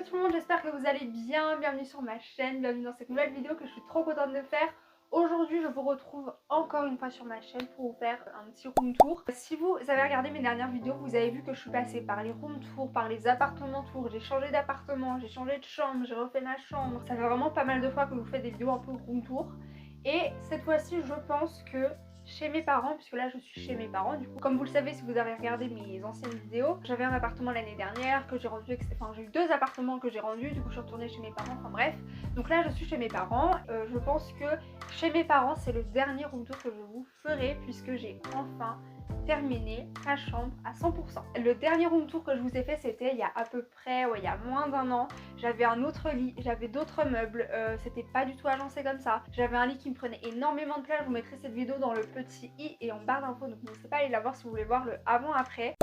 tout le monde, j'espère que vous allez bien, bienvenue sur ma chaîne, bienvenue dans cette nouvelle vidéo que je suis trop contente de faire. Aujourd'hui je vous retrouve encore une fois sur ma chaîne pour vous faire un petit room tour. Si vous avez regardé mes dernières vidéos, vous avez vu que je suis passée par les room tours, par les appartements tours, j'ai changé d'appartement, j'ai changé de chambre, j'ai refait ma chambre. Ça fait vraiment pas mal de fois que je vous fais des vidéos un peu room tour. Et cette fois-ci je pense que chez mes parents, puisque là je suis chez mes parents du coup. Comme vous le savez si vous avez regardé mes anciennes vidéos, j'avais un appartement l'année dernière que j'ai rendu, enfin j'ai eu deux appartements que j'ai rendus, du coup je suis retournée chez mes parents, enfin bref. Donc là je suis chez mes parents, je pense que chez mes parents c'est le dernier room tour que je vous ferai puisque j'ai enfin terminé ma chambre à 100%. Le dernier room tour que je vous ai fait c'était il y a à peu près, il y a moins d'un an. J'avais un autre lit, j'avais d'autres meubles, c'était pas du tout agencé comme ça. J'avais un lit qui me prenait énormément de place, je vous mettrai cette vidéo dans le petit i et en barre d'infos, donc n'hésitez pas à aller la voir si vous voulez voir le avant-après.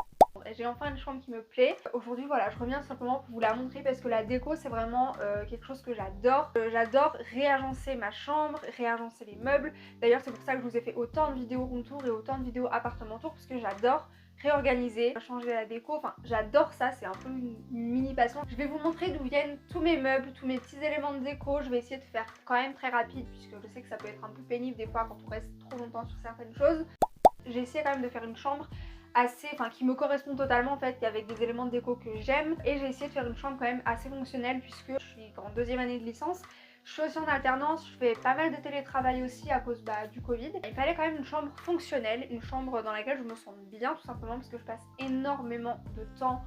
J'ai enfin une chambre qui me plaît. Aujourd'hui voilà, je reviens simplement pour vous la montrer parce que la déco c'est vraiment quelque chose que j'adore. J'adore réagencer ma chambre, réagencer les meubles. D'ailleurs c'est pour ça que je vous ai fait autant de vidéos room tour et autant de vidéos appartement tour parce que j'adore réorganiser, changer la déco, enfin j'adore ça, c'est un peu une mini passion. Je vais vous montrer d'où viennent tous mes meubles, tous mes petits éléments de déco. Je vais essayer de faire quand même très rapide puisque je sais que ça peut être un peu pénible des fois quand on reste trop longtemps sur certaines choses. J'ai essayé quand même de faire une chambre assez, enfin qui me correspond totalement en fait, avec des éléments de déco que j'aime, et j'ai essayé de faire une chambre quand même assez fonctionnelle puisque je suis en deuxième année de licence. Je suis aussi en alternance, je fais pas mal de télétravail aussi à cause du Covid. Il fallait quand même une chambre fonctionnelle, une chambre dans laquelle je me sens bien tout simplement parce que je passe énormément de temps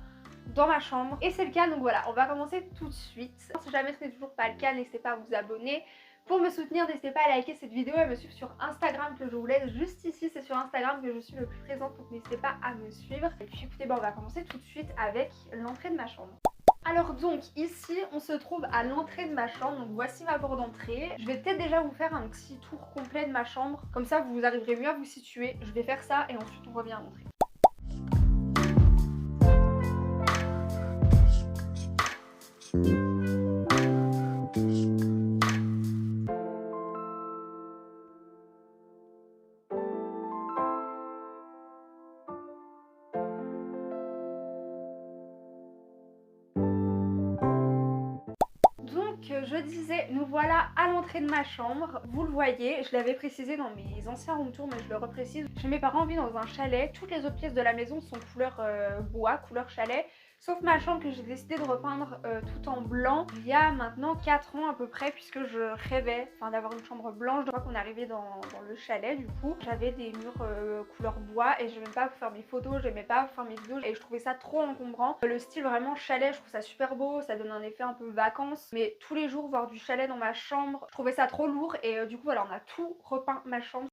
dans ma chambre. Et c'est le cas, donc voilà, on va commencer tout de suite. Si jamais ce n'est toujours pas le cas, n'hésitez pas à vous abonner. Pour me soutenir, n'hésitez pas à liker cette vidéo et à me suivre sur Instagram que je vous laisse juste ici. C'est sur Instagram que je suis le plus présente, donc n'hésitez pas à me suivre. Et puis écoutez, on va commencer tout de suite avec l'entrée de ma chambre. Alors donc ici on se trouve à l'entrée de ma chambre, donc voici ma porte d'entrée. Je vais peut-être déjà vous faire un petit tour complet de ma chambre, comme ça vous arriverez mieux à vous situer. Je vais faire ça et ensuite on revient à l'entrée. Je disais, nous voilà à l'entrée de ma chambre. Vous le voyez, je l'avais précisé dans mes anciens room tours mais je le reprécise. Chez mes parents on vit dans un chalet, toutes les autres pièces de la maison sont couleur bois, couleur chalet. Sauf ma chambre que j'ai décidé de repeindre tout en blanc il y a maintenant 4 ans à peu près, puisque je rêvais d'avoir une chambre blanche. Je crois qu'on est arrivé dans le chalet du coup. J'avais des murs couleur bois et je n'aimais pas faire mes photos, j'aimais pas faire mes vidéos et je trouvais ça trop encombrant. Le style vraiment chalet, je trouve ça super beau, ça donne un effet un peu vacances. Mais tous les jours voir du chalet dans ma chambre, je trouvais ça trop lourd et du coup voilà, on a tout repeint ma chambre.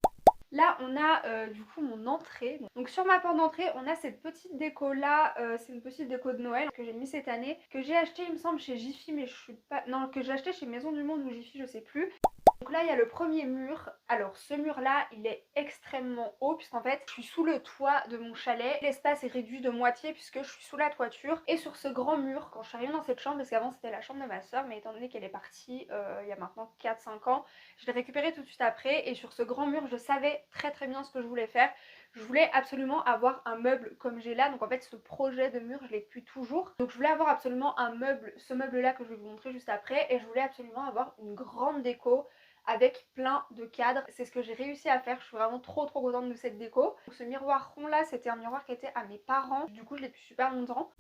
Là on a du coup mon entrée. Donc sur ma porte d'entrée on a cette petite déco là, c'est une petite déco de Noël que j'ai mis cette année, que j'ai acheté il me semble chez Jiffy mais je suis pas... Non, que j'ai acheté chez Maison du Monde ou Jiffy je sais plus. Donc là il y a le premier mur. Alors ce mur là il est extrêmement haut puisqu'en fait je suis sous le toit de mon chalet. L'espace est réduit de moitié puisque je suis sous la toiture. Et sur ce grand mur, quand je suis arrivée dans cette chambre, parce qu'avant c'était la chambre de ma soeur, mais étant donné qu'elle est partie il y a maintenant 4-5 ans, je l'ai récupérée tout de suite après. Et sur ce grand mur je savais très bien ce que je voulais faire. Je voulais absolument avoir un meuble comme j'ai là. Donc en fait ce projet de mur je l'ai plus toujours. Donc je voulais avoir absolument un meuble, ce meuble là que je vais vous montrer juste après. Et je voulais absolument avoir une grande déco avec plein de cadres. C'est ce que j'ai réussi à faire, je suis vraiment trop contente de cette déco. Donc ce miroir rond là, c'était un miroir qui était à mes parents, du coup je l'ai depuis super longtemps.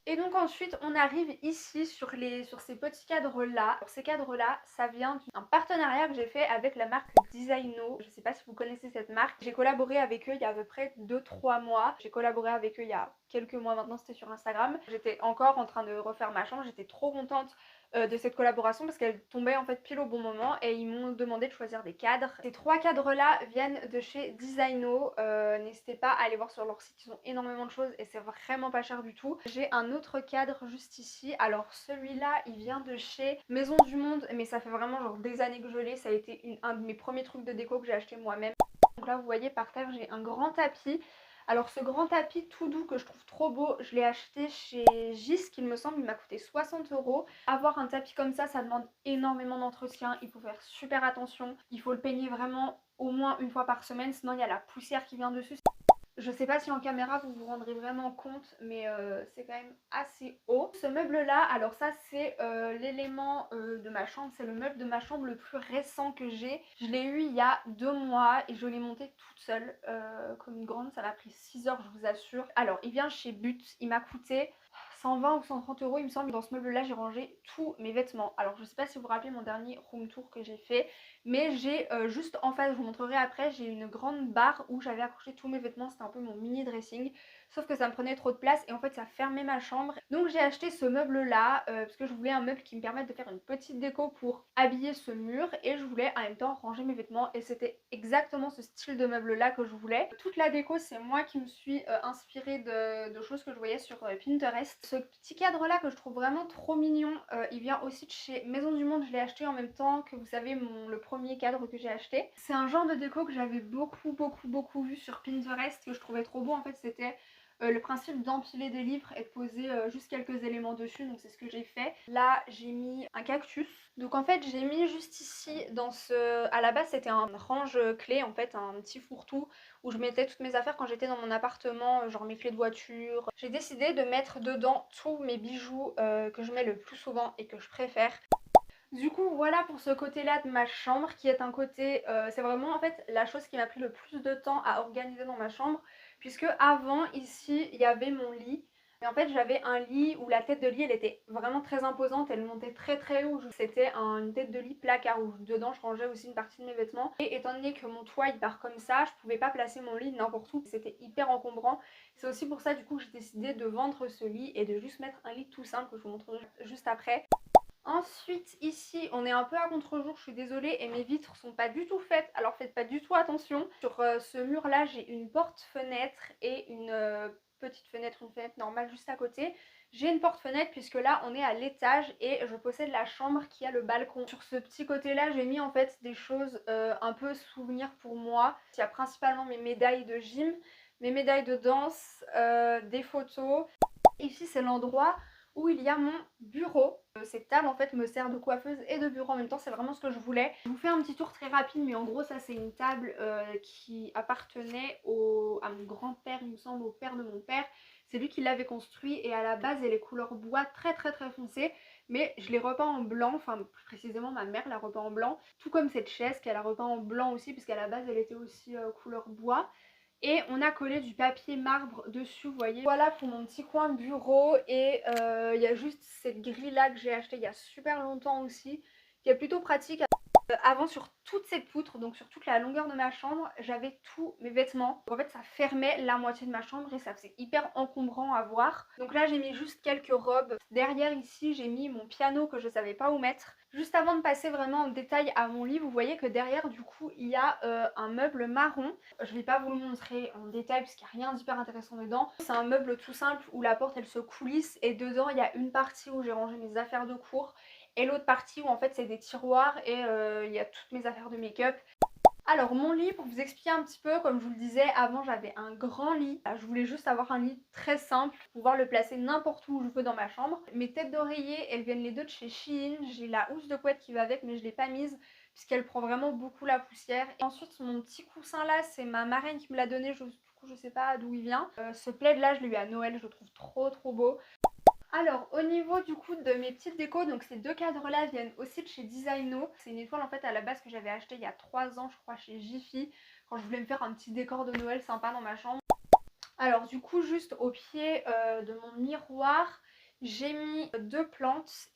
Et donc ensuite on arrive ici sur ces petits cadres là. Alors, ces cadres là, ça vient d'un partenariat que j'ai fait avec la marque Designo. Je sais pas si vous connaissez cette marque. J'ai collaboré avec eux il y a à peu près 2-3 mois. J'ai collaboré avec eux il y a quelques mois maintenant, c'était sur Instagram. J'étais encore en train de refaire ma chambre, j'étais trop contente de cette collaboration parce qu'elle tombait en fait pile au bon moment et ils m'ont demandé de choisir des cadres. Ces 3 cadres là viennent de chez Designo. N'hésitez pas à aller voir sur leur site, ils ont énormément de choses et c'est vraiment pas cher du tout. J'ai un autre cadre juste ici. Alors celui-là il vient de chez Maison du Monde mais ça fait vraiment genre des années que je l'ai. Ça a été un de mes premiers trucs de déco que j'ai acheté moi-même. Donc là vous voyez par terre j'ai un grand tapis. Alors ce grand tapis tout doux que je trouve trop beau, je l'ai acheté chez Gis, qu'il me semble, il m'a coûté 60 €. Avoir un tapis comme ça demande énormément d'entretien, il faut faire super attention, il faut le peigner vraiment au moins une fois par semaine, sinon il y a la poussière qui vient dessus. Je sais pas si en caméra vous vous rendrez vraiment compte, mais c'est quand même assez haut. Ce meuble là, alors ça c'est l'élément de ma chambre, c'est le meuble de ma chambre le plus récent que j'ai. Je l'ai eu il y a 2 mois et je l'ai monté toute seule comme une grande, ça m'a pris 6 heures je vous assure. Alors il vient chez But, il m'a coûté 120 ou 130 euros il me semble. Dans ce meuble là j'ai rangé tous mes vêtements. Alors je sais pas si vous vous rappelez mon dernier room tour que j'ai fait, mais j'ai juste en face, je vous montrerai après, j'ai une grande barre où j'avais accroché tous mes vêtements, c'était un peu mon mini dressing, sauf que ça me prenait trop de place et en fait ça fermait ma chambre. Donc j'ai acheté ce meuble là parce que je voulais un meuble qui me permette de faire une petite déco pour habiller ce mur et je voulais en même temps ranger mes vêtements et c'était exactement ce style de meuble là que je voulais. Toute la déco c'est moi qui me suis inspirée de choses que je voyais sur Pinterest. Ce petit cadre là que je trouve vraiment trop mignon, il vient aussi de chez Maison du Monde, je l'ai acheté en même temps que vous savez le premier cadre que j'ai acheté. C'est un genre de déco que j'avais beaucoup vu sur Pinterest, que je trouvais trop beau. En fait c'était le principe d'empiler des livres et de poser juste quelques éléments dessus, donc c'est ce que j'ai fait. Là j'ai mis un cactus, donc en fait j'ai mis juste ici dans ce... À la base c'était un range clé en fait, un petit fourre-tout où je mettais toutes mes affaires quand j'étais dans mon appartement, genre mes clés de voiture. J'ai décidé de mettre dedans tous mes bijoux que je mets le plus souvent et que je préfère. Du coup voilà pour ce côté là de ma chambre qui est un côté, c'est vraiment en fait la chose qui m'a pris le plus de temps à organiser dans ma chambre, puisque avant ici il y avait mon lit, mais en fait j'avais un lit où la tête de lit elle était vraiment très imposante, elle montait très haut, c'était une tête de lit placard où dedans je rangeais aussi une partie de mes vêtements, et étant donné que mon toit il part comme ça, je pouvais pas placer mon lit n'importe où, c'était hyper encombrant. C'est aussi pour ça du coup que j'ai décidé de vendre ce lit et de juste mettre un lit tout simple que je vous montrerai juste après. Ensuite ici on est un peu à contre-jour, je suis désolée, et mes vitres sont pas du tout faites, alors faites pas du tout attention. Sur ce mur là j'ai une porte-fenêtre et une petite fenêtre, une fenêtre normale juste à côté. J'ai une porte-fenêtre puisque là on est à l'étage et je possède la chambre qui a le balcon. Sur ce petit côté là j'ai mis en fait des choses un peu souvenirs pour moi. Il y a principalement mes médailles de gym, mes médailles de danse, des photos. Ici c'est l'endroit où il y a mon bureau. Cette table en fait me sert de coiffeuse et de bureau en même temps, c'est vraiment ce que je voulais. Je vous fais un petit tour très rapide, mais en gros ça c'est une table qui appartenait à mon grand-père, il me semble, au père de mon père. C'est lui qui l'avait construit et à la base elle est couleur bois très foncée, mais je l'ai repeint en blanc, enfin plus précisément ma mère l'a repeint en blanc, tout comme cette chaise qu'elle a repeint en blanc aussi puisqu'à la base elle était aussi couleur bois. Et on a collé du papier marbre dessus, vous voyez. Voilà pour mon petit coin bureau. Et il y a juste cette grille là que j'ai acheté il y a super longtemps aussi, qui est plutôt pratique. Avant sur toute cette poutre, donc sur toute la longueur de ma chambre, j'avais tous mes vêtements. Donc en fait ça fermait la moitié de ma chambre et ça faisait hyper encombrant à voir. Donc là j'ai mis juste quelques robes. Derrière ici j'ai mis mon piano que je savais pas où mettre. Juste avant de passer vraiment en détail à mon lit, vous voyez que derrière du coup il y a un meuble marron. Je vais pas vous le montrer en détail parce qu'il n'y a rien d'hyper intéressant dedans. C'est un meuble tout simple où la porte elle se coulisse et dedans il y a une partie où j'ai rangé mes affaires de cours et l'autre partie où en fait c'est des tiroirs et il y a toutes mes affaires de make-up. Alors mon lit, pour vous expliquer un petit peu, comme je vous le disais, avant j'avais un grand lit. Je voulais juste avoir un lit très simple, pouvoir le placer n'importe où je veux dans ma chambre. Mes têtes d'oreiller, elles viennent les deux de chez Shein. J'ai la housse de couette qui va avec mais je l'ai pas mise puisqu'elle prend vraiment beaucoup la poussière. Et ensuite mon petit coussin là, c'est ma marraine qui me l'a donné, du coup je sais pas d'où il vient. Ce plaid là je l'ai eu à Noël, je le trouve trop beau. Alors au niveau du coup de mes petites décos, donc ces deux cadres là viennent aussi de chez Designo. C'est une étoile en fait à la base que j'avais acheté il y a 3 ans je crois chez Jiffy, quand je voulais me faire un petit décor de Noël sympa dans ma chambre. Alors du coup juste au pied de mon miroir j'ai mis deux plantes.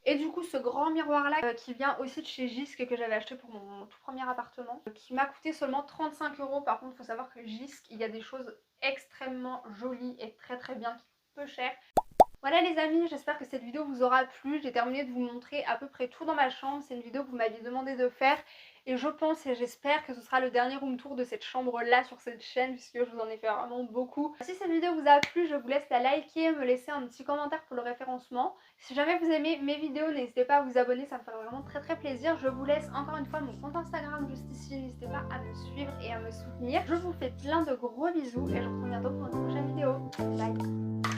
Et du coup ce grand miroir là qui vient aussi de chez Jisc que j'avais acheté pour mon tout premier appartement, qui m'a coûté seulement 35 euros. Par contre il faut savoir que Jisc il y a des choses extrêmement jolies et très bien qui coûtent peu cher. Voilà les amis, j'espère que cette vidéo vous aura plu. J'ai terminé de vous montrer à peu près tout dans ma chambre. C'est une vidéo que vous m'aviez demandé de faire. Et je pense et j'espère que ce sera le dernier room tour de cette chambre là sur cette chaîne, puisque je vous en ai fait vraiment beaucoup. Si cette vidéo vous a plu, je vous laisse la liker, me laisser un petit commentaire pour le référencement. Si jamais vous aimez mes vidéos, n'hésitez pas à vous abonner, ça me ferait vraiment très plaisir. Je vous laisse encore une fois mon compte Instagram juste ici. N'hésitez pas à me suivre et à me soutenir. Je vous fais plein de gros bisous et je vous retrouve bientôt pour une prochaine vidéo. Bye.